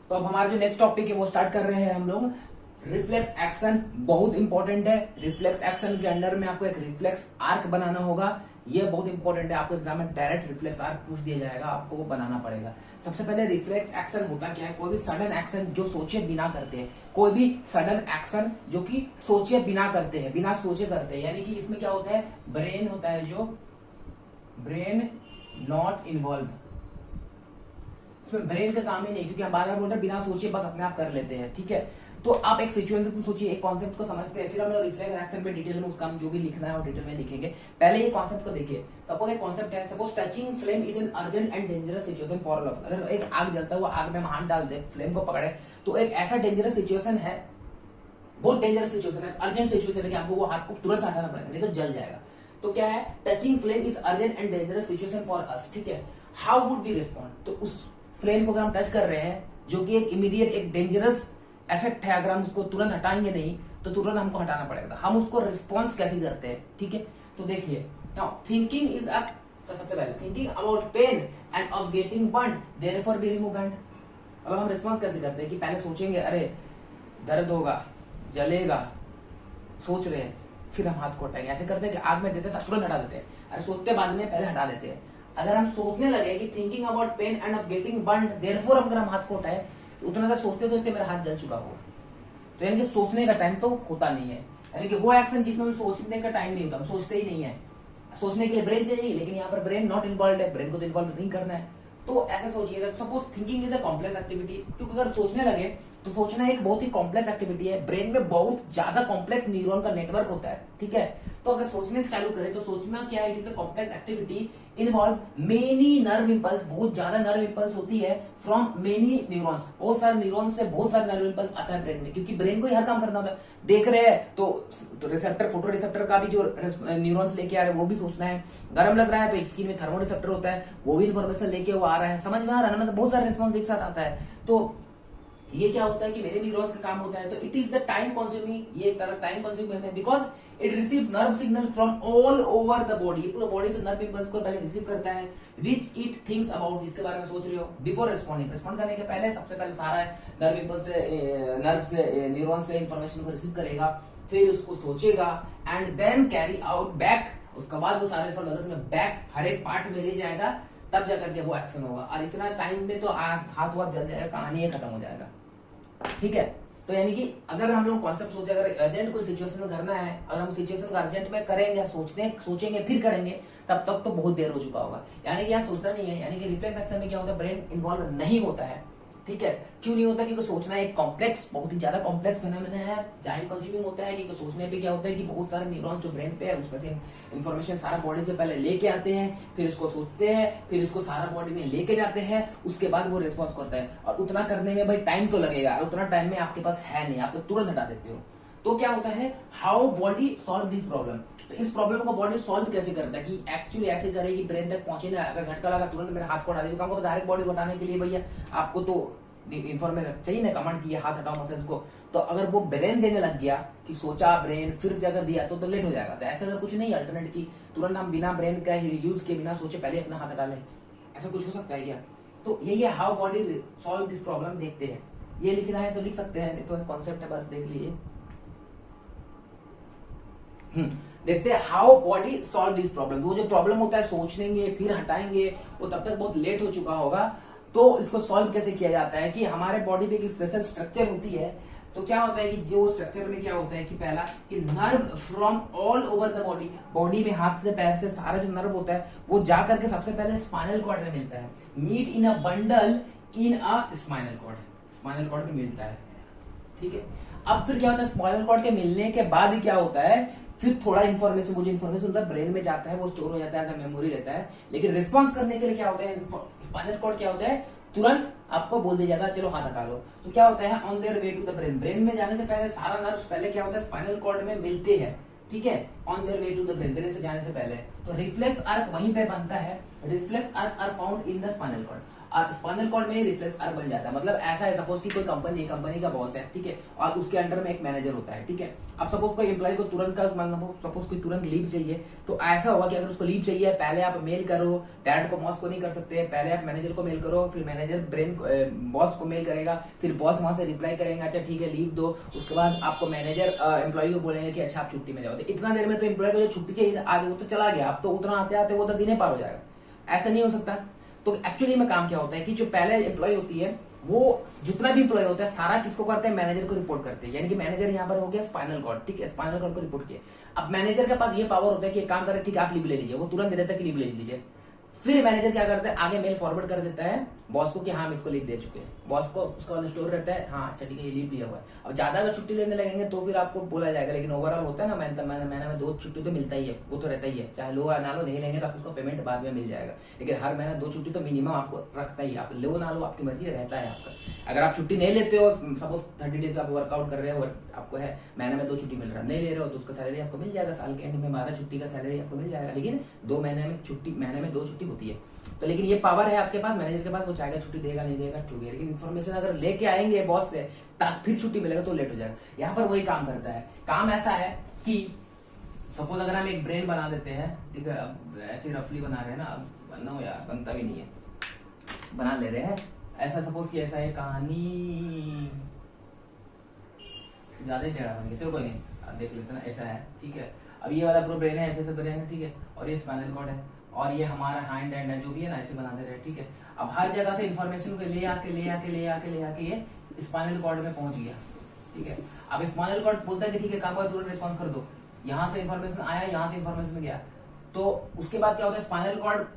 तो अब हमारा जो नेक्स्ट टॉपिक है वो स्टार्ट कर रहे हैं हम लोग। रिफ्लेक्स एक्शन बहुत इंपॉर्टेंट है। रिफ्लेक्स एक्शन के अंडर में आपको एक रिफ्लेक्स आर्क बनाना होगा। ये बहुत इंपॉर्टेंट है। आपको एग्जाम में डायरेक्ट रिफ्लेक्स आर्क पूछ दिया जाएगा, आपको वो बनाना पड़ेगा। सबसे पहले रिफ्लेक्स एक्शन होता क्या है? कोई भी सडन एक्शन जो सोचे बिना करते हैं, कोई भी सडन एक्शन जो कि सोचे बिना करते हैं, बिना सोचे करते हैं। यानी कि इसमें क्या होता है, ब्रेन होता है जो ब्रेन नॉट इन्वॉल्व, इसमें ब्रेन का काम ही नहीं, क्योंकि हम बार बार बोल रहे बिना सोचे बस अपने आप कर लेते हैं। ठीक है, तो आप एक सिचुएशन को सोचिए, एक कॉन्सेप्ट को समझते हैं, फिर हम लोग रिफ्लेक्स एक्शन में डिटेल में उसका जो भी लिखना है वो डिटेल में लिखेंगे। पहले ये कॉन्सेप्ट को देखिए। सपोज एक कॉन्सेप्ट है, suppose touching flame is an urgent and dangerous situation for all. अगर एक आग जलता हुआ आग में हम हाथ डाल दे, फ्लेम को पकड़े, तो एक ऐसा डेंजरस सिचुएशन है, बहुत डेंजरस सिचुएशन है, अर्जेंट सिचुएशन है कि आपको वो हाथ को तुरंत हटाना पड़ेगा, नहीं तो जल जाएगा। तो क्या है, touching flame is urgent and dangerous situation for us. ठीक है, हाउ वुड वी रिस्पॉन्ड? तो उस फ्लेम को अगर हम टच कर रहे हैं, जो कि एक इमीडिएट एक डेंजरस इफेक्ट है, अगर हम उसको तुरंत हटाएंगे नहीं तो तुरंत हमको हटाना पड़ेगा। हम उसको रिस्पॉन्स कैसे करते हैं? ठीक है, तो देखिए, नाउ थिंकिंग इज अ, तो सबसे पहले thinking about pain and of getting burn, therefore we remove hand. अब हम रिस्पॉन्स कैसे करते हैं कि पहले सोचेंगे अरे दर्द होगा, जलेगा, सोच रहे हैं, फिर हम हाथ को हटाएंगे। ऐसे करते हैं कि आग में देते हैं तुरंत हटा देते हैं, अरे सोचते बाद में पहले हटा देते हैं। अगर हम सोचने लगे कि thinking about pain and of getting burn, therefore अगर हम हाथ को उठाए, उतना देर सोचते सोचते मेरा हाथ जल चुका होगा। तो यानी कि सोचने का टाइम तो होता नहीं है, यानी कि वो एक्शन जिसमें सोचने का टाइम नहीं होता, हम सोचते ही नहीं है। सोचने के लिए ब्रेन चाहिए, लेकिन यहाँ पर ब्रेन नॉट इन्वॉल्व है, ब्रेन को तो इन्वॉल्व नहीं करना है। तो ऐसा सोचिएगा, suppose thinking is a complex activity, क्योंकि अगर सोचने लगे तो सोचना एक बहुत ही कॉम्प्लेक्स एक्टिविटी है। ब्रेन में बहुत ज्यादा कॉम्प्लेक्स न्यूरॉन का नेटवर्क होता है। ठीक है, तो अगर सोचने चालू करें तो सोचना क्या है, it is a complex activity involve many nerve impulse, बहुत ज्यादा नर्व इंपल्स होती है फ्रॉम मेनी न्यूरॉन्स, बहुत सारे न्यूरॉन्स से बहुत सारे नर्व इंपल्स आता है ब्रेन में, क्योंकि ब्रेन को ही हर काम करना होता है। देख रहे हैं तो रिसेप्टर, फोटो रिसेप्टर का भी जो न्यूरॉन्स लेके आ रहे हैं वो भी सोचना है। गर्म लग रहा है तो स्किन में थर्मो रिसेप्टर होता है, वो भी इन्फॉर्मेशन लेके वो आ रहा है। समझ में आ रहा है ना, मतलब बहुत सारे रिस्पॉन्स एक साथ आता है। तो ये क्या होता है कि मेरे न्यूरॉन्स का काम होता है। तो it is the time consuming, ये तरह टाइम कंज्यूमिंग है, because it receive nerve signal from all over the body. पूरा बॉडी से नर्व इंपल्स को पहले रिसीव करता है, विच इट थिंक्स अबाउट, इसके बारे में सोच रहे हो बिफोर रिस्पॉन्डिंग। रिस्पॉन्ड करने के पहले सबसे पहले सारा नर्व इंपल्स से, नर्व से, न्यूरॉन से इंफॉर्मेशन को रिसीव करेगा, फिर उसको सोचेगा and then carry out back. उसके बाद वो सारे इंफॉर्मेशन में बैक हर एक पार्ट में ले जाएगा, तब जाकर के वो एक्शन होगा। और इतना टाइम में तो हाथ वाथ जल जाएगा, कहानी खत्म हो जाएगा। ठीक है, तो यानी कि अगर हम लोग कॉन्सेप्ट सोचे, अगर अर्जेंट कोई सिचुएशन में करना है, अगर हम सिचुएशन को अर्जेंट में करेंगे, सोचेंगे फिर करेंगे, तब तक तो बहुत देर हो चुका होगा। यानी कि यहाँ सोचना नहीं है। यानी कि रिफ्लेक्स एक्शन में क्या होता है, ब्रेन इन्वॉल्व नहीं होता है। ठीक है, क्यों नहीं होता? क्योंकि सोचना एक कॉम्प्लेक्स, बहुत ही ज्यादा कॉम्प्लेक्स फिनोमेना है, टाइम कंज्यूमिंग होता है। क्योंकि सोचने पे क्या होता है कि बहुत सारे न्यूरॉन्स जो ब्रेन पे है उसमें से इंफॉर्मेशन सारा बॉडी से पहले लेके आते हैं, फिर उसको सोचते हैं, फिर उसको सारा बॉडी में लेके जाते हैं, उसके बाद वो रिस्पॉन्स करता है। और उतना करने में भाई टाइम तो लगेगा, उतना टाइम में आपके पास है नहीं, आप तो तुरंत हटा देते हो। तो क्या होता है, how body solve this problem. तो इस प्रॉब्लम को बॉडी सॉल्व कैसे करता है कि एक्चुअली ऐसे करे कि ब्रेन तक पहुंचे ना। अगर झटका लगा तुरंत मेरे हाथ को हटा देगा, तो डायरेक्ट बॉडी को हटाने के लिए भैया आपको तो इंफॉर्मेशन चाहिए ना, कमांड किया हाथ हटाओ मसल्स को। तो अगर वो ब्रेन देने लग गया कि सोचा ब्रेन फिर जगह दिया तो लेट हो जाएगा। तो ऐसा अगर कुछ नहीं अल्टरनेट की, तुरंत हम बिना ब्रेन का यूज के, बिना सोचे पहले अपना हाथ हटा ले, ऐसा कुछ हो सकता है क्या? तो यही है how body solve this problem. देखते हैं, ये लिखना है तो लिख सकते हैं, नहीं तो कॉन्सेप्ट है, बस देख लीजिए। देखते हैं how body solve this problem. वो जो प्रॉब्लम होता है सोचेंगे फिर हटाएंगे, वो तब तक बहुत लेट हो चुका होगा। तो इसको सॉल्व कैसे किया जाता है कि हमारे बॉडी पे एक स्पेशल स्ट्रक्चर होती है। तो क्या होता है कि जो स्ट्रक्चर में क्या होता है कि पहला कि nerve from all over the body, body में हाथ से पैर से सारा जो नर्व होता है वो जाकर के सबसे पहले स्पाइनल कॉर्ड में मिलता है। Meet in a bundle in a spinal cord, spinal cord में मिलता है। ठीक है, अब फिर क्या होता है, स्पाइनल कॉर्ड के मिलने के बाद ही क्या होता है, फिर थोड़ा इन्फॉर्मेशन, वो जो इन्फॉर्मेशन होता है ब्रेन में जाता है, वो स्टोर हो जाता है, ऐसा मेमोरी रहता है। लेकिन रिस्पॉन्स करने के लिए क्या होता है, स्पाइनल कॉर्ड क्या होता है, तुरंत आपको बोल दिया जाएगा चलो हाथ हटा लो। तो क्या होता है, on their way to the brain, brain में जाने से पहले सारा नर्व पहले क्या होता है स्पाइनल कॉर्ड में मिलते हैं। ठीक है, on their way to the brain, brain से जाने से पहले। तो रिफ्लेक्स आर्क वहीं पे बनता है, reflex arc are found in the spinal cord. और स्पाइनल कॉर्ड में रिफ्लेक्स आर्क बन जाता है। मतलब ऐसा है, सपोज कि कोई कंपनी का बॉस है, ठीक है, और उसके अंडर में एक मैनेजर होता है, ठीक है। अब सपोज कोई एम्प्लॉय को तुरंत का मतलब सपोज कोई तुरंत लीव चाहिए, तो ऐसा होगा कि अगर उसको लीव चाहिए, पहले आप मेल करो, डायरेक्ट को बॉस को नहीं कर सकते, पहले आप मैनेजर को मेल करो, फिर मैनेजर बॉस को मेल करेगा, फिर बॉस वहां से रिप्लाई करेगा, अच्छा ठीक है लीव दो, उसके बाद आपको मैनेजर एम्प्लॉय को बोलेंगे कि अच्छा आप छुट्टी में जाओ। तो इतना देर में तो एम्प्लॉय को जो छुट्टी चाहिए आगे वो तो चला गया, अब तो उतना आते आते वो तो दिन पार हो जाएगा। ऐसा नहीं हो सकता। तो एक्चुअली में काम क्या होता है कि जो पहले एम्प्लॉय होती है वो जितना भी एम्प्लॉय होता है सारा किसको करते हैं, मैनेजर को रिपोर्ट करते हैं। यानी कि मैनेजर यहाँ पर हो गया स्पाइनल कॉर्ड, ठीक है, स्पाइनल कॉर्ड को रिपोर्ट किया। अब मैनेजर के पास ये पावर होता है कि एक काम करे, ठीक है आप लीव ले लीजिए, वो तुरंत दे देता है कि लीव ले लीजिए। फिर मैनेजर क्या करता है, आगे मेल फॉरवर्ड कर देता है बॉस को कि हाँ हम इसको लीव दे चुके हैं। बॉस को उसका स्टोर रहता है, हाँ अच्छा ठीक है ये लीव दिया हुआ है। अब ज्यादा अगर छुट्टी लेने लगेंगे तो फिर आपको बोला जाएगा, लेकिन ओवरऑल होता है ना महीने में 2 छुट्टी तो मिलता ही है, वो तो रहता ही है, चाहे लो या ना लो, नहीं लेंगे तो आप उसको पेमेंट बाद में मिल जाएगा, लेकिन हर महीने 2 छुट्टी तो मिनिमम आपको रखता ही, आप लो ना लो आपकी मर्जी रहता है आपका। अगर आप छुट्टी नहीं लेते हो, सपोज 30 डेज आप वर्कआउट कर रहे हो, आपको है महीने में 2 छुट्टी मिल रहा है, नहीं ले रहे हो तो उसका सैलरी आपको मिल जाएगा, साल के एंड में 12 छुट्टी का सैलरी आपको मिल जाएगा, लेकिन 2 महीने में छुट्टी, महीने में 2 छुट्टी होती है। तो लेकिन ये पावर है आपके पास, मैनेजर के पास, वो चाहेगा छुट्टी देगा नहीं देगा छुट्टी, लेकिन इन्फॉर्मेशन अगर लेके आएंगे बॉस से तब फिर छुट्टी मिलेगा तो लेट हो जाएगा। यहाँ पर वही काम करता है। काम ऐसा है कि सपोज अगर हम एक ब्रेन बना देते हैं, ठीक है, अब ऐसे रफली बना रहे हैं ना, अब बनना हो यार बनता भी नहीं है, बना ले रहे हैं ऐसा, सपोज कि ऐसा है कहानी ज्यादा ही टेढ़ा बन गया, चलो कोई नहीं, अब देख लेते ना, ऐसा है, ठीक है। अब ये वाला पूरा ब्रेन है, ऐसे ब्रेन है, ठीक है, और ये स्पाइनल कॉर्ड है, और ये हमारा हैंड है जो भी है ना, ऐसे बना दे रहे हैं, ठीक है। अब हर जगह से इन्फॉर्मेशन को ले आके ये स्पाइनल कॉर्ड में पहुंच गया, ठीक है। अब स्पाइनल कॉर्ड बोलता है कि ठीक है काम तुरंत रिस्पॉन्स कर दो, यहाँ से इन्फॉर्मेशन आया, यहाँ से इन्फॉर्मेशन गया, तो उसके बाद क्या होता है, स्पाइनल कॉर्ड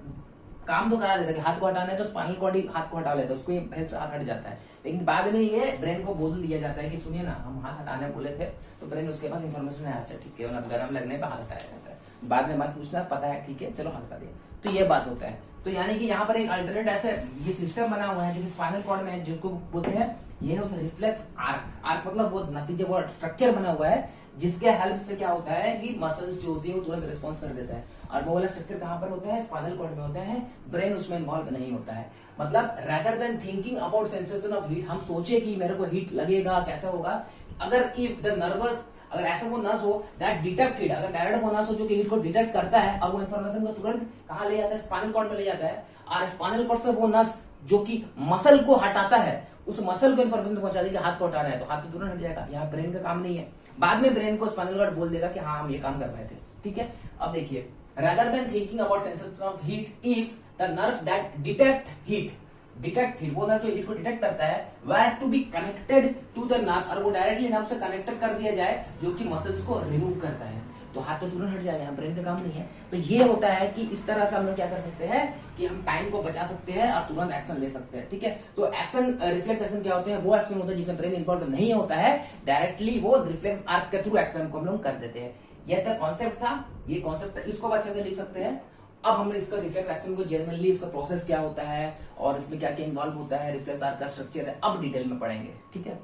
काम तो करा देता है कि हाथ को हटाना है तो स्पाइनल कॉर्ड ही हाथ को हटा लेता है, उसको हाथ हट जाता है, लेकिन बाद में ये ब्रेन को बोल दिया जाता है कि सुनिए ना हम हाथ हटाने बोले थे, तो ब्रेन उसके पास इन्फॉर्मेशन है, अच्छा ठीक है, गर्म लगने पर हाथ हटाया जाता है, बाद में मत पूछना, पता है ठीक है चलो हाथ हटा दिया, तो ये बात होता है। तो यानी कि यहाँ पर एक अल्टरनेट ऐसे ये सिस्टम बना हुआ है जो कि स्पाइनल कॉर्ड में है, जिसको बोलते हैं ये होता है रिफ्लेक्स आर्क। आर्क मतलब वो नतीजे, वो स्ट्रक्चर बना हुआ है जिसके हेल्प से क्या होता है कि मसल्स जो होती है वो तुरंत रिस्पॉन्स कर देता है। और वो वाला स्ट्रक्चर कहाँ पर होता है, स्पाइनल कॉर्ड में होता है, ब्रेन उसमें इन्वॉल्व नहीं होता है। मतलब rather than thinking about sensation of heat, हम सोचे कि मेरे को हीट लगेगा कैसा होगा, अगर इफ द नर्वस, अगर ऐसा वो नस हो दैट डिटेक्टेड, अगर डायरेक्ट वो नस हो जो कि हीट को डिटेक्ट करता है और वो इन्फॉर्मेशन को तुरंत कहाँ ले जाता है, स्पाइनल कॉर्ड में ले जाता है, और स्पाइनल कॉर्ड से वो नस जो कि मसल को हटाता है, उस मसल को इन्फॉर्मेशन पहुंचा देगी हाथ को हटाना है, तो हाथ तो तुरंत हट जाएगा। यहाँ ब्रेन का काम नहीं है, बाद में ब्रेन को स्पाइनल कॉर्ड बोल देगा कि हाँ हम ये काम कर रहे थे, ठीक है। अब देखिए, rather than thinking about sensation of heat, if the nerves that detect heat, वो नर्व जो हीट को डिटेक्ट करता है, were to be connected to the nerve, और वो डायरेक्टली नर्व से कनेक्टेड कर दिया जाए जो कि मसल्स को रिमूव करता है, तो हाथ तो तुरंत हट जाएगा, यहाँ ब्रेन का काम नहीं है। तो ये होता है कि इस तरह से हम लोग क्या कर सकते हैं कि हम टाइम को बचा सकते हैं और तुरंत एक्शन ले सकते हैं, ठीक है। तो एक्शन, रिफ्लेक्स एक्शन क्या होते हैं, वो एक्शन होता है जिसमें ब्रेन इन्वॉल्व नहीं होता है, डायरेक्टली वो रिफ्लेक्स आर्क के थ्रू एक्शन को हम लोग कर देते हैं। यह तो कॉन्सेप्ट था, ये कॉन्सेप्ट था, इसको अच्छे से लिख सकते हैं। अब हम इसका रिफ्लेक्स एक्शन को जनरली इसका प्रोसेस क्या होता है और इसमें क्या क्या इन्वॉल्व होता है, रिफ्लेक्स आर्क का स्ट्रक्चर है, अब डिटेल में पढ़ेंगे, ठीक है।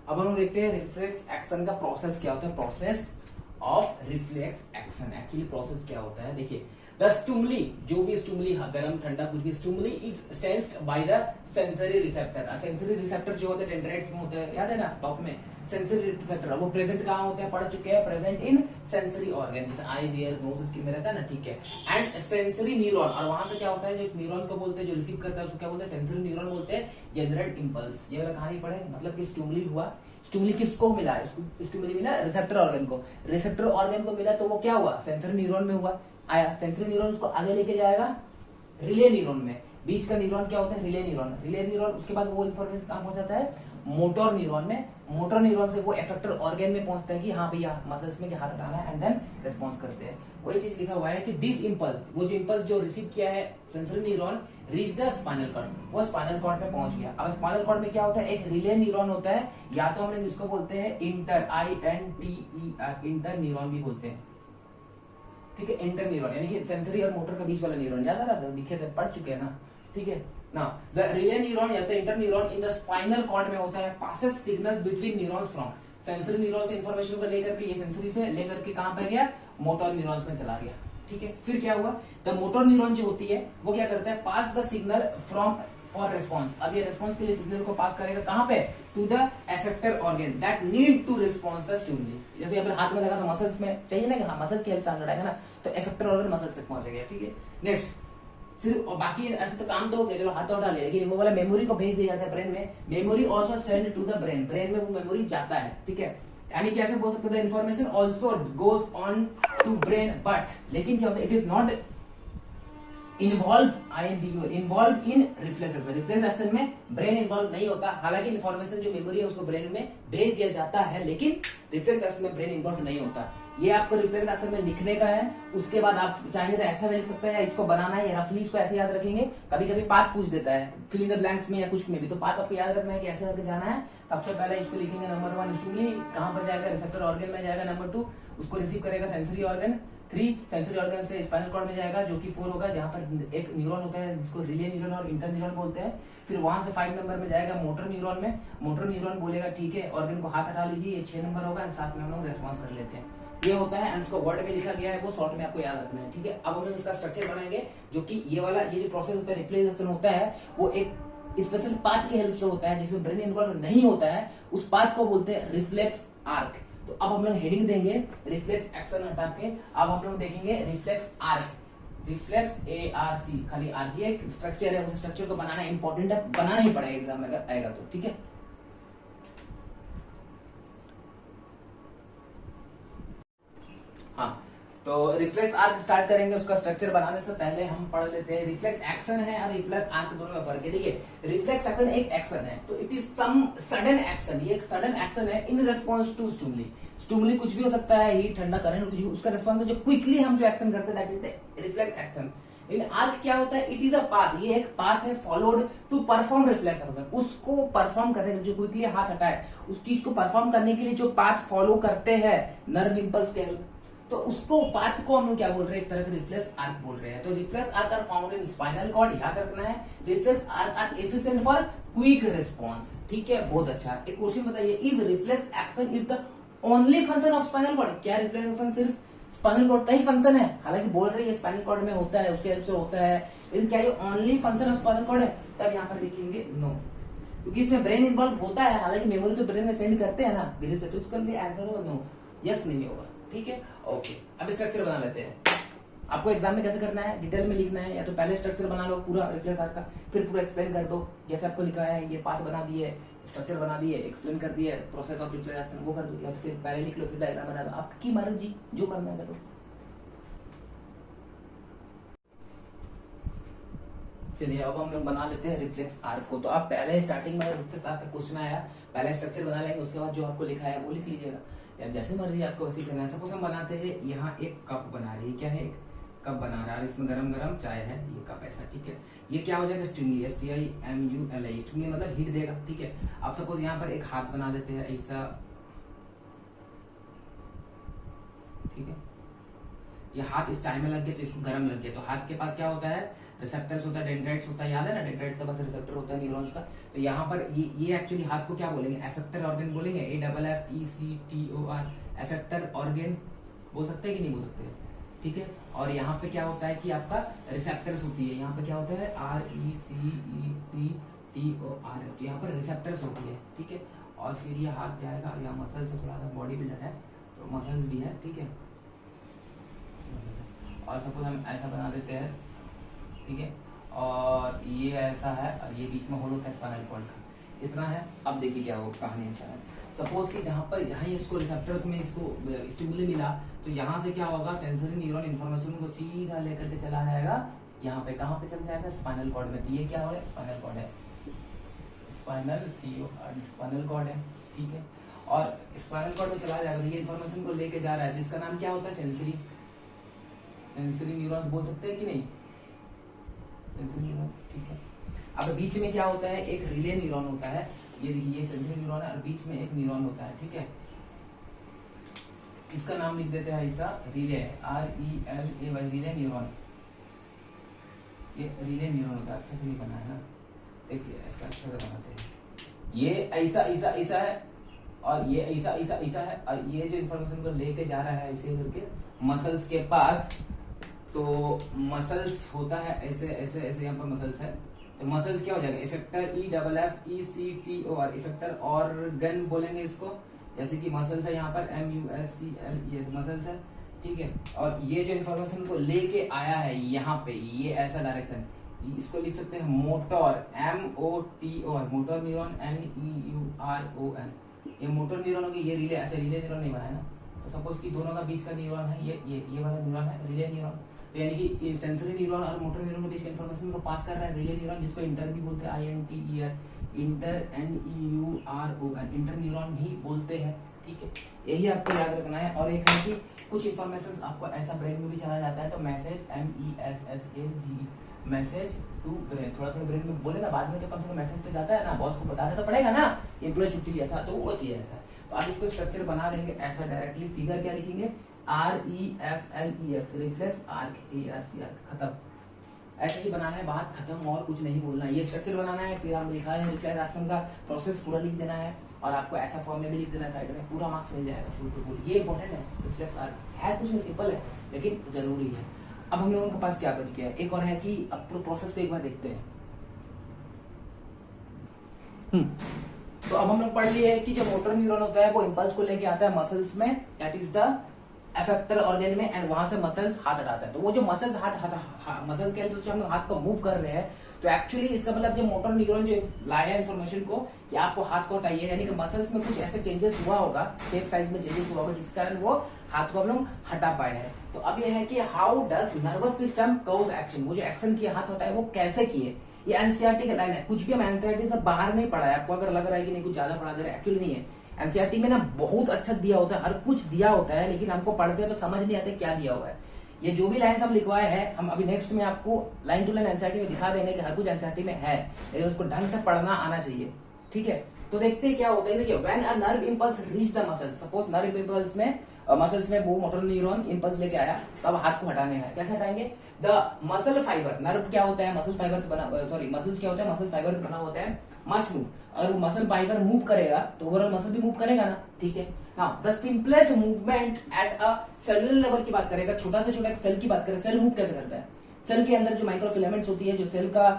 अब हम देखते हैं रिफ्लेक्स एक्शन का प्रोसेस क्या होता है, process of reflex action. Actually process क्या होता है, देखिए, द स्टिमुली, जो भी स्टिमुली, गर्म ठंडा कुछ भी, stimuli is sensed by the sensory receptor. Sensory receptor जो होते हैं डेंड्राइट्स में होते हैं, याद है ना टॉप में, सेंसरी रिसेप्टर, वो प्रेजेंट कहाँ होते हैं, पढ़ चुके हैं, प्रेजेंट इन सेंसरी ऑर्गन, जैसे आईज, ईयर, नोज, स्किन में रहता है ना, ठीक है। एंड सेंसरी न्यूरॉन, और वहां से क्या होता है, जो इस न्यूरॉन को बोलते हैं, जो रिसीव करता है उसको क्या बोलते हैं, सेंसरी न्यूरॉन बोलते हैं, जनरेट इंपल्स। ये वाला कहानी पढ़े, मतलब कि स्टिमुली हुआ, स्टिमुली किसको मिला, स्टिमुली मिला रिसेप्टर ऑर्गन को, रिसेप्टर ऑर्गन को मिला तो वो क्या हुआ, सेंसरी न्यूरॉन में हुआ, आया सेंसरी न्यूरॉन उसको आगे लेके जाएगा रिले न्यूरॉन में, बीच का न्यूरॉन क्या होता है, रिले न्यूरॉन, रिले न्यूरॉन, उसके बाद वो इन्फॉर्मेशन कहाँ पहुंच जाता है, मोटर न्यूरॉन में, मोटर न्यूरॉन से वो इफेक्टर ऑर्गन में पहुंचता है कि हाँ भैया मसल्स में हाथ हटाना है, एंड देन रिस्पॉन्स करते हैं। वही चीज लिखा हुआ है कि दिस इंपल्स, वो जो इंपल्स जो रिसीव किया है sensory neuron, reach the spinal cord, वो स्पाइनल कॉर्ड में पहुंच गया। अब स्पाइनल कॉर्ड में क्या होता है, एक रिले न्यूरॉन होता है, या तो हम इसको बोलते हैं इंटर, INTER, इंटर न्यूरॉन भी बोलते हैं, ठीक है, इंटर न्यूरॉन, यानी कि सेंसरी और मोटर के बीच वाला न्यूरॉन, याद है ना, लिखे थे, पढ़ चुके हैं ना, ठीक है ना। द रिले न्यूरॉन या तो interneuron in the spinal cord में होता है, passes signals between neurons from, sensory neuron से इंफॉर्मेशन को लेकर के, ये सेंसरी से लेकर के कहां पे गया, मोटर न्यूरॉन्स में चला गया, ठीक है। फिर क्या हुआ, द मोटर न्यूरॉन जो होती है वो क्या करता है, pass the signal from for response. अब ये रेस्पॉन्स के लिए सिग्नल को पास करेगा कहां पे, to the effector organ that need to response the stimuli. जैसे यहाँ पर हाथ में लगा तो मसल्स में चाहिए ना कि हाँ मसल्स की हेल्प साथ लड़ाएगा ना, तो एफेक्टर ऑर्गन मसल्स तक पहुंचेगा, ठीक है। नेक्स्ट फिर और बाकी ऐसे तो काम तो हो गया, चलो हाथ उठा ले, लेकिन वो वाला मेमोरी को भेज दिया जाता है ब्रेन में। Memory also send to the brain, brain में वो मेमोरी जाता है, ठीक है। यानी कि ऐसे बोल सकते हैं information also goes on to brain, but लेकिन क्या होता है, it is not involve in reflex action. Reflex action में ब्रेन इन्वॉल्व नहीं होता, हालांकि इन्फॉर्मेशन जो मेमोरी है उसको ब्रेन में भेज दिया जाता है, लेकिन रिफ्लेक्स एक्शन में ब्रेन इन्वॉल्व नहीं होता। ये आपको रिफ्लेक्स एक्शन में लिखने का है। उसके बाद आप चाहेंगे तो ऐसा भी लिख सकते हैं, इसको बनाना है या रफली इसको ऐसे याद रखेंगे। कभी कभी पाथ पूछ देता है फिल इन द ब्लैंक्स में या कुछ में भी, तो पाथ आपको याद रखना है कि ऐसे करके जाना है। सबसे पहले इसको लिखेंगे नंबर 1 स्टिमुली, कहां पर जाएगा, रिसेप्टर ऑर्गन में जाएगा। नंबर 2 उसको रिसीव करेगा सेंसरी ऑर्गन। 3 सेंसरी ऑर्गन से स्पाइनल कॉर्ड में जाएगा, जो कि 4 होगा, जहां पर एक न्यूरॉन होता है जिसको रिले न्यूरॉन और इंटर न्यूरॉन बोलते हैं। फिर वहां से 5 नंबर में जाएगा मोटर न्यूरॉन में। मोटर न्यूरॉन बोलेगा ठीक है ऑर्गन को हाथ हटा लीजिए, ये 6 नंबर होगा, साथ में हम लोग रेस्पॉन्स कर लेते हैं। ये होता है, एंड उसको वर्ड में लिखा गया है, वो शॉर्ट में आपको याद रखना है, ठीक है। अब हम इसका स्ट्रक्चर बनाएंगे, जो कि ये वाला ये जो प्रोसेस होता है रिफ्लेक्स एक्शन होता है, वो एक स्पेशल पाथ की हेल्प से होता है जिसमें ब्रेन इन्वॉल्व नहीं होता है। उस पाथ को बोलते हैं रिफ्लेक्स आर्क। तो अब हम लोग हेडिंग देंगे रिफ्लेक्स एक्शन हटा के, अब हम लोग देखेंगे रिफ्लेक्स आर्क, रिफ्लेक्स ARC, खाली आर्क। ये एक स्ट्रक्चर है, उस स्ट्रक्चर को बनाना इंपॉर्टेंट है, बनाना ही पड़ेगा एग्जाम में अगर आएगा तो, ठीक है। हाँ, तो रिफ्लेक्स आर्क स्टार्ट करेंगे। उसका स्ट्रक्चर बनाने से पहले हम पढ़ लेते हैं रिफ्लेक्स एक्शन है और रिफ्लेक्स आर्क दोनों में फर्क है। देखिए रिफ्लेक्स एक्शन एक एक्शन है, तो it is some sudden action, ये एक सडन एक्शन है in response to stimuli. Stimuli कुछ भी हो सकता है, हीट, ठंडा, करंट, कुछ भी, उसका रिस्पॉन्स में जो क्विकली हम जो एक्शन करते हैं that is the reflex action. लेकिन आर्क क्या होता है, इट इज अ पाथ, ये एक पाथ है followed to perform reflex action. उसको परफॉर्म करने के लिए जो क्विकली हाथ हटाए उस चीज को परफॉर्म करने के लिए जो पाथ फॉलो करते हैं नर्व इंपल्स के हेल्प, तो उसको पाथ को हम लोग क्या बोल रहे हैं, एक तरह का रिफ्लेक्स आर्क बोल रहे हैं। तो reflex arc are found in spinal cord, याद रखना है। Reflex arc are efficient for quick response, ठीक है, बहुत अच्छा। एक क्वेश्चन बताइए, is reflex action is the only function of spinal cord? क्या रिफ्लेक्स एक्शन सिर्फ स्पाइनल कॉर्ड का ही फंक्शन है? हालांकि बोल रही है स्पाइनल कॉर्ड में होता है, उसके हेल्प से होता है, लेकिन क्या ये only function of spinal cord है? तब यहाँ पर लिखेंगे नो, क्योंकि इसमें ब्रेन इन्वॉल्व होता है, हालांकि मेमोरी तो ब्रेन में सेंड करते हैं ना धीरे से, तो उसका लिए आंसर होगा नो, यस नहीं होगा, ठीक है। ओके, अब स्ट्रक्चर बना लेते हैं। आपको एग्जाम में कैसे करना है, डिटेल में लिखना है, या तो पहले स्ट्रक्चर बना लो पूरा रिफ्लेक्स आर्क का, फिर पूरा एक्सप्लेन कर दो जैसे आपको लिखा है, ये पाथ बना दिए, स्ट्रक्चर बना दिए, एक्सप्लेन कर दिए, प्रोसेस ऑफ रिफ्लेक्स एक्शन वो कर दो, या तो फिर पहले लिख लो फिर डायग्राम बना दो, आपकी मर्जी, जो करना है करो। चलिए अब हम लोग बना लेते हैं रिफ्लेक्स आर्क को। तो आप पहले स्टार्टिंग में रिफ्लेक्स आर्क का क्वेश्चन आया, पहले स्ट्रक्चर बना लेंगे, उसके बाद जो आपको लिखा है वो लिख लीजिएगा, या जैसे मर्जी आपको वैसे करना है। सपोज हम बनाते हैं, यहाँ एक कप बना रहे हैं, क्या है, एक कप बना रहा है, इसमें गरम गरम चाय है, ये कप ऐसा, ठीक है। ये क्या हो जाएगा, स्टिमुली, STIMULI, स्टिमुली मतलब हीट देगा, ठीक है। आप सपोज यहाँ पर एक हाथ बना देते हैं ऐसा, ठीक है, ये हाथ इस चाय में लग गया तो इसको गरम लग गया, तो हाथ के पास क्या होता है, रिसेप्टर्स होता है, डेंड्राइट्स होता है, याद है ना, डेंड्राइट्स का पास रिसेप्टर होता है न्यूरॉन्स का। तो यहाँ पर ये एक्चुअली हाथ को क्या बोलेंगे, एफेक्टर ऑर्गन बोलेंगे, AFFECTOR, एफेक्टर ऑर्गन बोल सकते हैं कि नहीं बोल सकते, ठीक है। और यहाँ पे क्या होता है कि आपका रिसेप्टर्स होती है, यहाँ पे क्या होता है RECEPTORS, यहाँ पर रिसेप्टर्स होती है, ठीक है। और फिर ये हाथ जाएगा, यहाँ मसल्स से थोड़ा सा बॉडी बिल्डर है तो मसल्स भी है, ठीक है। और सपोज हम ऐसा बना देते हैं, ठीक है, और ये ऐसा है और ये बीच में होल होता है स्पाइनल कॉर्ड का, इतना है। अब देखिए क्या हो कहानी ऐसा है, सपोज कि जहाँ इसको रिसेप्टर्स में इसको स्टिमुली मिला, तो यहाँ से क्या होगा, सेंसरी न्यूरॉन इन्फॉर्मेशन को सीधा लेकर के चला जाएगा यहाँ पे, कहाँ पे चला जाएगा, स्पाइनल कॉर्ड में। तो ये क्या हो, स्पाइनल कॉर्ड है, स्पाइनल कॉर्ड है, ठीक है। और स्पाइनल कॉर्ड में चला जाएगा, तो ये इन्फॉर्मेशन को लेके जा रहा है, जिसका नाम क्या होता है, सेंसरी न्यूरॉन्स बोल सकते हैं कि नहीं, सेंसरी न्यूरॉन्स, ठीक है। अब बीच में क्या होता है, एक रिले न्यूरॉन होता है, ये देखिए ये सेंसरी न्यूरॉन है और बीच में एक न्यूरॉन होता है, ठीक है। इसका नाम लिख देते हैं ऐसा, रिले, RELAY, रिले न्यूरॉन, ये रिले न्यूरॉन होता है, अच्छे से नहीं बना है ना, देखिए इसका अच्छे से बनाते हैं। ये ऐसा ऐसा ऐसा है और ये ऐसा ऐसा ऐसा है, और ये जो इन्फॉर्मेशन को लेके जा रहा है ऐसे करके मसल्स के पास, तो मसल्स होता है ऐसे ऐसे ऐसे, यहाँ पर मसल्स है, तो मसल्स क्या हो जाएगा, इफेक्टर EFFECTOR, इफेक्टर ऑर्गन बोलेंगे इसको, जैसे कि मसल्स है यहाँ पर MUSCL, ये मसल्स है, ठीक है। और ये जो इन्फॉर्मेशन को लेके आया है यहाँ पे, ये ऐसा डायरेक्शन, इसको लिख सकते हैं motor, MOTOR, motor neuron, NEURON, ये मोटर न्यूरॉन होगी, ये रिले, अच्छा रिले न्यूरॉन नहीं बनाया ना, तो सपोज कि दोनों का बीच का न्यूरॉन है, ये वाला न्यूरॉन है रिले न्यूरॉन, तो यानी कि सेंसरी न्यूरॉन और मोटर न्यूरॉन के बीच की इन्फॉर्मेशन को पास कर रहा है रिले न्यूरॉन, जिसको इंटर भी बोलते हैं, INTER, inter, NEURON, inter neuron भी बोलते हैं, ठीक है। यही आपको याद रखना है। और एक है कि कुछ इन्फॉर्मेशन आपको ऐसा ब्रेन में भी चला जाता है, तो message MESSAGE, message to brain, थोड़ा थोड़ा ब्रेन में बोले ना बाद में, तो कम से कम मैसेज तो जाता है ना, बॉस को बताना तो पड़ेगा ना, एम्प्लॉय छुट्टी लिया था, तो वो चीज ऐसा है। तो आप इसको स्ट्रक्चर बना देंगे ऐसा डायरेक्टली, फिगर क्या लिखेंगे, REFLEX, reflex arc, ARC arc, खत्म, ऐसे ही बनाना है, बात खत्म, और कुछ नहीं बोलना है, ये स्ट्रक्चर बनाना है। फिर हम लिखा है रिफ्लेक्स एक्शन का प्रोसेस पूरा लिख देना है, और आपको ऐसा फॉर्म में भी लिख देना है साइड में, पूरा मार्क्स मिल जाएगा फुल टू फुल। ये इंपॉर्टेंट है, रिफ्लेक्स आर्क है, कुछ नहीं, सिंपल है लेकिन जरूरी है। अब हम लोगों के पास क्या बच गया है, एक और है कि अब प्रोसेस को एक बार देखते हैं। तो अब हम लोग पढ़ लिए कि जो मोटर न्यूरॉन होता है वो इंपल्स को लेके आता है मसल्स में, that is the effector organ में, एंड वहां से मसल्स हाथ हटाता है। तो वो जो मसल्स मसल्स के जो हम लोग हाथ को मूव कर रहे हैं, तो एक्चुअली इसका मतलब जो मोटर न्यूरॉन जो लाया इन्फॉर्मेशन को कि आपको हाथ को हटाइए, यानी कि मसल्स में कुछ ऐसे चेंजेस हुआ होगा, शेप साइज में चेंजेस हुआ होगा, जिस कारण वो हाथ को हम लोग हटा पाए हैं। तो अब ये है कि how does nervous system cause action, वो जो एक्शन किया हाथ हटाए वो कैसे किए, ये एनसीईआरटी का लाइन है। कुछ भी हम एनसीईआरटी से बाहर नहीं पढ़ा है, आपको अगर लग रहा है कि नहीं कुछ ज्यादा पढ़ा दे रहा है, एक्चुअली नहीं है। एनसीईआरटी में ना बहुत अच्छा दिया होता है, हर कुछ दिया होता है, लेकिन हमको पढ़ते हैं तो समझ नहीं आते क्या दिया हुआ है। ये जो भी लाइन हम लिखवाए हैं, हम अभी नेक्स्ट में आपको लाइन टू लाइन एनसीईआरटी में दिखा देंगे कि हर कुछ एनसीईआरटी में है, लेकिन उसको ढंग से पढ़ना आना चाहिए, ठीक है। तो देखते हैं क्या होता है। देखिए, when a nerve impulse reach the muscle, suppose nerve impulse में मसल्स में वो मोटर न्यूरॉन इंपल्स लेके आया, तो अब हाथ को हटाने है, कैसे हटाएंगे, द मसल फाइबर, नर्व क्या होता है, मसल फाइबर से बना, सॉरी मसल्स क्या होता है, मसल फाइबर से बना होता है, मस्ट मूव। अगर वो मसल फाइबर मूव करेगा तो ओवरऑल मसल भी मूव करेगा ना, ठीक है। Now the simplest movement at a cellular level की बात करेगा, छोटा से छोटा एक सेल की बात करें, सेल मूव कैसे करता है, सेल के अंदर जो माइक्रोफिलामेंट्स होती है, जो सेल का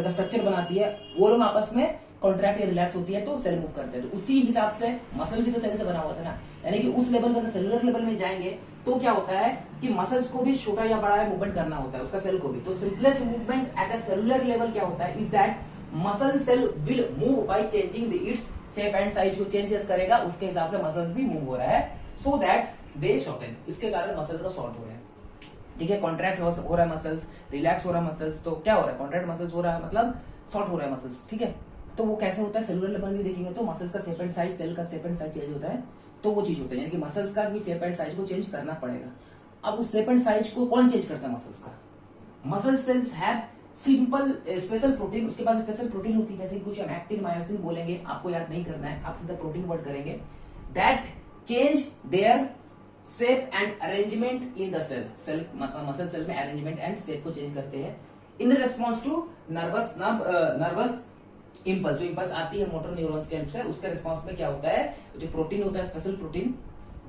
स्ट्रक्चर बनाती है, वो लोग आपस में कॉन्ट्रैक्ट या रिलैक्स होती है तो सेल मूव करते हैं। तो उसी हिसाब से मसल भी तो सेल से बना हुआ था ना, यानी कि उस लेवल पर सेलुलर लेवल में जाएंगे तो क्या होता है कि मसल्स को भी छोटा या बड़ा मूवमेंट करना होता है, उसका सेल को भी। तो simplest movement at a cellular level क्या होता है, is that muscle cell will move by changing its shape and size को चेंजेस करेगा, उसके हिसाब से मसल्स भी मूव हो रहा है, सो दैट दे शॉर्टन, इसके कारण मसल का शॉर्ट हो रहा है, ठीक है। कॉन्ट्रैक्ट हो रहा है मसल्स, रिलैक्स हो रहा है मसल्स, तो क्या हो रहा है, कॉन्ट्रैक्ट मसल्स हो रहा है मतलब शॉर्ट हो रहा है मसल्स, ठीक है। तो वो कैसे होता है, सेलुलर लेवल में देखेंगे तो मसल्स का शेप एंड साइज, सेल का शेप एंड साइज चेंज होता है, तो वो चीज होता है, यानी कि मसल्स का भी शेप एंड साइज को चेंज करना पड़ेगा। अब उस शेप एंड साइज को कौन चेंज करता है, मसल्स का। Muscle cells have simple special protein, उसके पास स्पेशल प्रोटीन होती है, जैसे कुछ हम एक्टिन मायोसिन बोलेंगे, आपको याद नहीं करना है, आप सीधा प्रोटीन वर्ड करेंगे, that change their shape and arrangement in the cell, cell muscle cell में अरेंजमेंट एंड शेप को चेंज करते हैं in response to nervous impulse, जो इंपल्स आती है मोटर न्यूरॉन्स के हेल्प से, उसके रिस्पॉन्स में क्या होता है, जो प्रोटीन होता है, स्पेशल प्रोटीन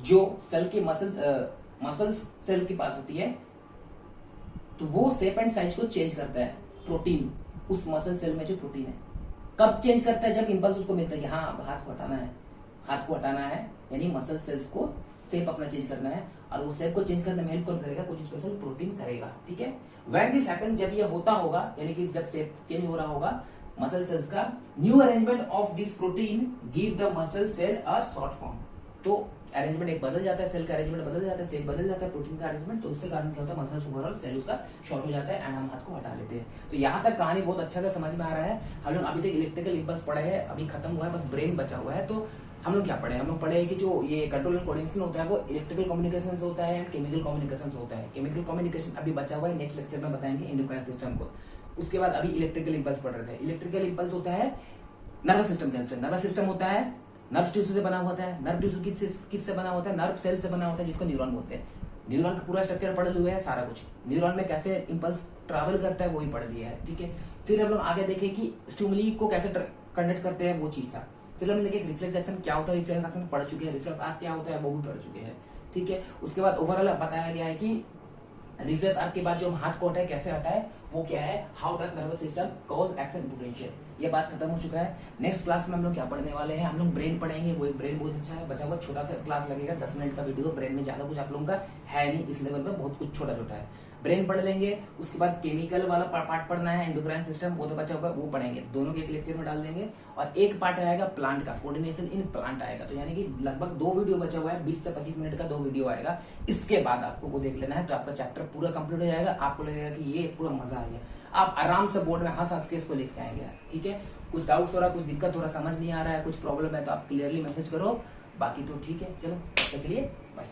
जो सेल के मसल्स सेल के पास होती है, तो वो शेप एंड साइज को चेंज करता है प्रोटीन, उस मसल सेल में जो प्रोटीन है। कब चेंज करता है, जब इंपल्स उसको मिलता है कि हाँ हाथ को हटाना है, हाथ को हटाना है, यानी मसल सेल्स को शेप अपना चेंज करना है, और वो शेप को चेंज करने में हेल्प कौन करेगा, कुछ स्पेशल प्रोटीन करेगा, ठीक है। व्हेन दिस हैपन, जब ये होता होगा, यानी कि जब शेप चेंज हो रहा होगा मसल सेल्स का, new arrangement of this protein give the muscle cell a short form, तो अरेंजमेंट एक बदल जाता है, सेल का अरेंजमेंट बदल जाता है, शेप बदल जाता है, प्रोटीन का अरेंजमेंट, तो उससे कारण क्या होता है, मसल्स ओवरऑल सेल उसका शॉर्ट हो जाता है एंड हम हाथ को हटा लेते हैं। तो यहाँ तक कहानी बहुत अच्छा से समझ में आ रहा है। हम लोग अभी तक इलेक्ट्रिकल इंपल्स पढ़े हैं, अभी खत्म हुआ है, बस ब्रेन बचा हुआ है। तो हम लोग क्या पढ़े, हम लोग पढ़े हैं कि जो ये कंट्रोल एंड कोऑर्डिनेशन होता है वो इलेक्ट्रिकल कम्युनिकेशन होता है एंड केमिकल कम्युनिकेशन होता है। केमिकल कम्युनिकेशन अभी बचा हुआ है, नेक्स्ट लेक्चर में बताएंगे एंडोक्राइन सिस्टम को। उसके बाद अभी इलेक्ट्रिकल इंपल्स पढ़ रहे थे। इलेक्ट्रिकल इंपल्स होता है नर्वस सिस्टम के अंदर, नर्वस सिस्टम होता है नर्व टिश्यू से बना होता है, नर्व टिश्यू किससे बना होता है, नर्व सेल से बना होता है, जिसको न्यूरॉन बोलते हैं। न्यूरॉन का पूरा स्ट्रक्चर पढ़ हुए है, सारा कुछ न्यूरॉन में कैसे इंपल्स ट्रैवल करता है वो ही पढ़ लिया है, ठीक है। फिर हम लोग आगे देखे कि स्टिमुली को कैसे कंडक्ट करते हैं, वो चीज था। फिर हम देखे रिफ्लेक्स एक्शन क्या होता है, रिफ्लेक्स एक्शन पढ़ चुके हैं, रिफ्लेक्स आर्क क्या होता है वो भी पढ़ चुके हैं, ठीक है। उसके बाद ओवरऑल बताया गया है कि रिफ्लेक्स आर्क के बाद जो हम हाथ को हटाए कैसे हटाए, वो क्या है, how does nervous system cause action potential. ये बात खत्म हो चुका है। नेक्स्ट क्लास में हम लोग क्या पढ़ने वाले हैं, हम लोग ब्रेन पढ़ेंगे। वो एक ब्रेन बहुत अच्छा है, बचा हुआ छोटा सा क्लास लगेगा, 10 मिनट का वीडियो। ब्रेन में ज्यादा कुछ आप लोगों का है नहीं, इस लेवल पे बहुत कुछ छोटा छोटा है। ब्रेन पढ़ लेंगे, उसके बाद केमिकल वाला पार्ट पढ़ना है, एंडोक्राइन सिस्टम, वो तो बचा हुआ है, वो पढ़ेंगे। दोनों के एक लेक्चर में डाल देंगे। और एक पार्ट आएगा प्लांट का, कोऑर्डिनेशन इन प्लांट आएगा। तो यानी कि लगभग 2 वीडियो बचा हुआ है, 20 से 25 मिनट का 2 वीडियो आएगा। इसके बाद आपको वो देख लेना है, तो आपका चैप्टर पूरा कंप्लीट हो जाएगा। आपको लगेगा कि ये पूरा मजा आ गया, आप आराम से बोर्ड में हंस हंस के इसको लिख के आएंगे। ठीक है, कुछ डाउट हो रहा है, कुछ दिक्कत हो रहा है, समझ नहीं आ रहा है, कुछ प्रॉब्लम है, तो आप क्लियरली मैसेज करो। बाकी तो ठीक है, चलो तब तक के लिए बाय।